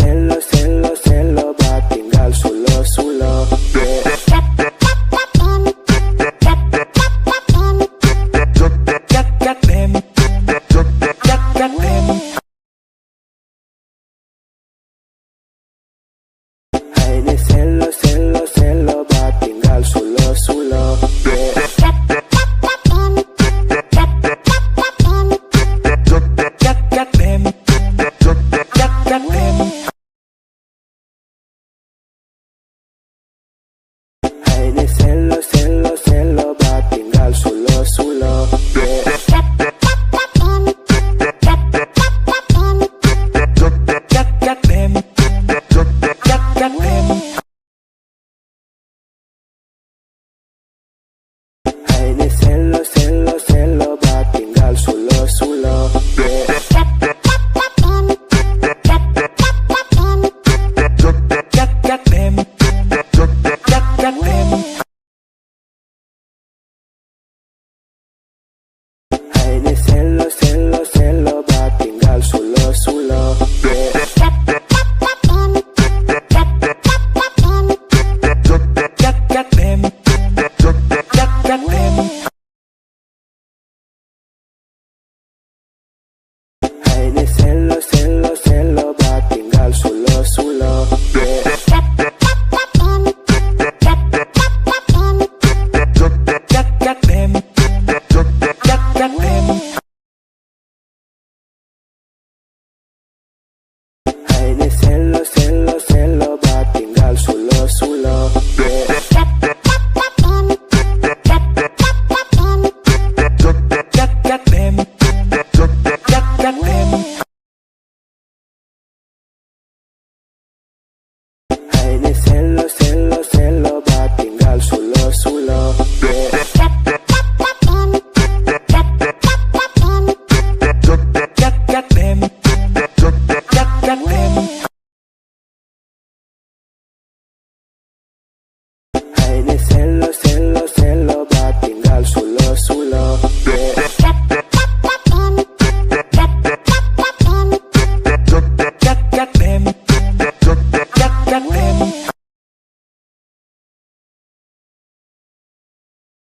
selo, selo, selo, va tinggal sulo, sulo, yeah. Hai ni selo, selo, selo, va tinggal sulo, sulo, yeah. Hai ni selo, selo, selo, va tinggal sulo, sulo, yeah. Hai ni selo, selo, selo, va tinggal sulo, sulo, yeah. Hai ni selo, selo, selo, va tinggal sulo, sulo, yeah. Hai ni selo, selo, selo, va tinggal sulo, sulo, yeah. Hai ni selo, selo, selo, va tinggal sulo, sulo, yeah. Hai ni selo, selo, selo, va tinggal sulo, sulo, yeah. Hai ni selo, selo, selo, va tinggal sulo, sulo, yeah.